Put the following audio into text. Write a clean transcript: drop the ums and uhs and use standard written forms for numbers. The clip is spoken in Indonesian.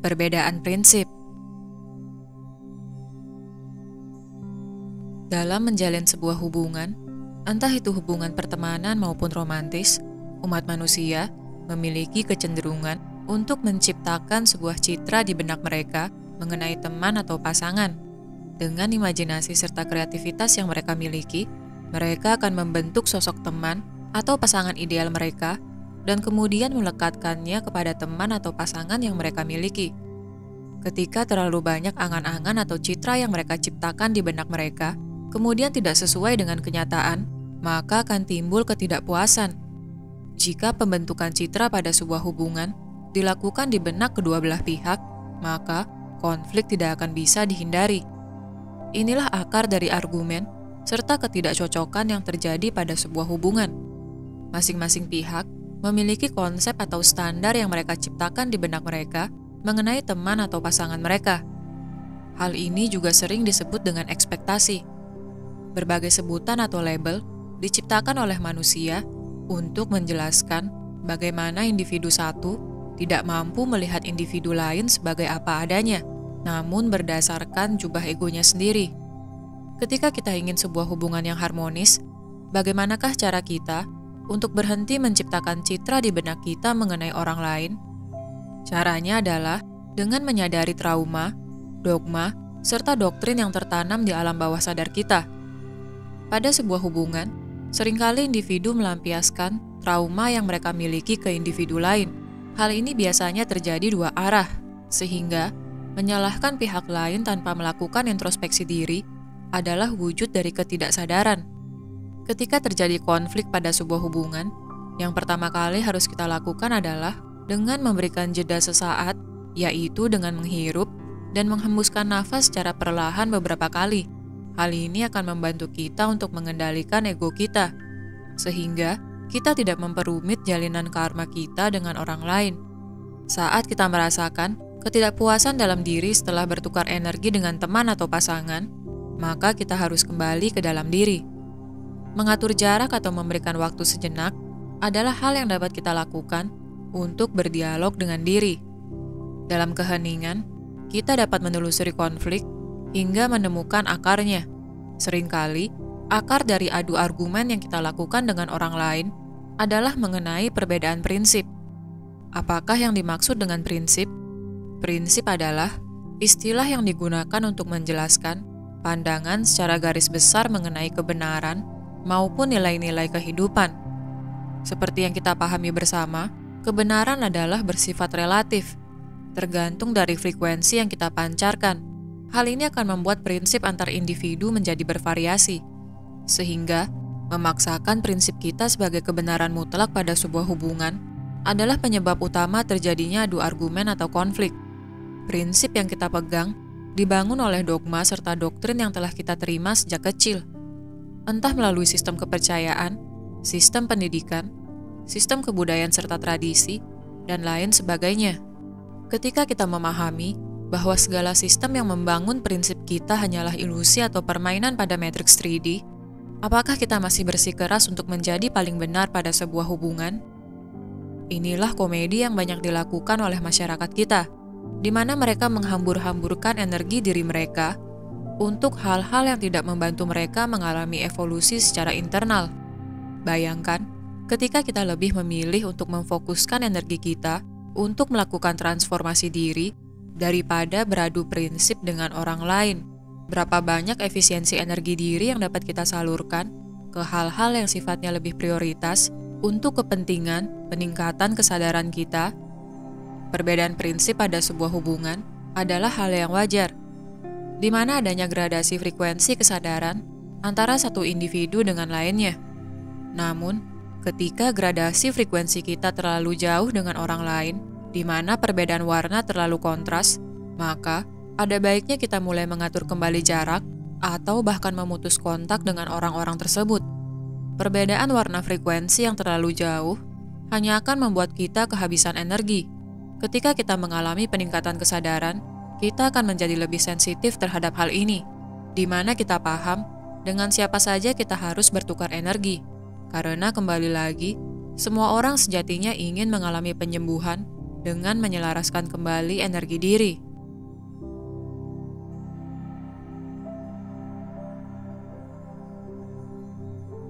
Perbedaan prinsip. Dalam menjalin sebuah hubungan, entah itu hubungan pertemanan maupun romantis, umat manusia memiliki kecenderungan untuk menciptakan sebuah citra di benak mereka mengenai teman atau pasangan. Dengan imajinasi serta kreativitas yang mereka miliki, mereka akan membentuk sosok teman atau pasangan ideal mereka dan kemudian melekatkannya kepada teman atau pasangan yang mereka miliki. Ketika terlalu banyak angan-angan atau citra yang mereka ciptakan di benak mereka, kemudian tidak sesuai dengan kenyataan, maka akan timbul ketidakpuasan. Jika pembentukan citra pada sebuah hubungan dilakukan di benak kedua belah pihak, maka konflik tidak akan bisa dihindari. Inilah akar dari argumen serta ketidakcocokan yang terjadi pada sebuah hubungan. Masing-masing pihak memiliki konsep atau standar yang mereka ciptakan di benak mereka mengenai teman atau pasangan mereka. Hal ini juga sering disebut dengan ekspektasi. Berbagai sebutan atau label diciptakan oleh manusia untuk menjelaskan bagaimana individu satu tidak mampu melihat individu lain sebagai apa adanya, namun berdasarkan jubah egonya sendiri. Ketika kita ingin sebuah hubungan yang harmonis, bagaimanakah cara kita untuk berhenti menciptakan citra di benak kita mengenai orang lain? Caranya adalah dengan menyadari trauma, dogma, serta doktrin yang tertanam di alam bawah sadar kita. Pada sebuah hubungan, seringkali individu melampiaskan trauma yang mereka miliki ke individu lain. Hal ini biasanya terjadi dua arah, sehingga menyalahkan pihak lain tanpa melakukan introspeksi diri adalah wujud dari ketidaksadaran. Ketika terjadi konflik pada sebuah hubungan, yang pertama kali harus kita lakukan adalah dengan memberikan jeda sesaat, yaitu dengan menghirup dan menghembuskan nafas secara perlahan beberapa kali. Hal ini akan membantu kita untuk mengendalikan ego kita, sehingga kita tidak memperumit jalinan karma kita dengan orang lain. Saat kita merasakan ketidakpuasan dalam diri setelah bertukar energi dengan teman atau pasangan, maka kita harus kembali ke dalam diri. Mengatur jarak atau memberikan waktu sejenak adalah hal yang dapat kita lakukan untuk berdialog dengan diri. Dalam keheningan, kita dapat menelusuri konflik hingga menemukan akarnya. Seringkali, akar dari adu argumen yang kita lakukan dengan orang lain adalah mengenai perbedaan prinsip. Apakah yang dimaksud dengan prinsip? Prinsip adalah istilah yang digunakan untuk menjelaskan pandangan secara garis besar mengenai kebenaran maupun nilai-nilai kehidupan. Seperti yang kita pahami bersama, kebenaran adalah bersifat relatif, tergantung dari frekuensi yang kita pancarkan. Hal ini akan membuat prinsip antar individu menjadi bervariasi, sehingga memaksakan prinsip kita sebagai kebenaran mutlak pada sebuah hubungan adalah penyebab utama terjadinya adu argumen atau konflik. Prinsip yang kita pegang dibangun oleh dogma serta doktrin yang telah kita terima sejak kecil, entah melalui sistem kepercayaan, sistem pendidikan, sistem kebudayaan serta tradisi, dan lain sebagainya. Ketika kita memahami bahwa segala sistem yang membangun prinsip kita hanyalah ilusi atau permainan pada matriks 3D, apakah kita masih bersikeras untuk menjadi paling benar pada sebuah hubungan? Inilah komedi yang banyak dilakukan oleh masyarakat kita, di mana mereka menghambur-hamburkan energi diri mereka untuk hal-hal yang tidak membantu mereka mengalami evolusi secara internal. Bayangkan, ketika kita lebih memilih untuk memfokuskan energi kita untuk melakukan transformasi diri daripada beradu prinsip dengan orang lain, berapa banyak efisiensi energi diri yang dapat kita salurkan ke hal-hal yang sifatnya lebih prioritas untuk kepentingan peningkatan kesadaran kita. Perbedaan prinsip pada sebuah hubungan adalah hal yang wajar, di mana adanya gradasi frekuensi kesadaran antara satu individu dengan lainnya. Namun, ketika gradasi frekuensi kita terlalu jauh dengan orang lain, di mana perbedaan warna terlalu kontras, maka ada baiknya kita mulai mengatur kembali jarak atau bahkan memutus kontak dengan orang-orang tersebut. Perbedaan warna frekuensi yang terlalu jauh hanya akan membuat kita kehabisan energi. Ketika kita mengalami peningkatan kesadaran, kita akan menjadi lebih sensitif terhadap hal ini, di mana kita paham dengan siapa saja kita harus bertukar energi. Karena kembali lagi, semua orang sejatinya ingin mengalami penyembuhan dengan menyelaraskan kembali energi diri.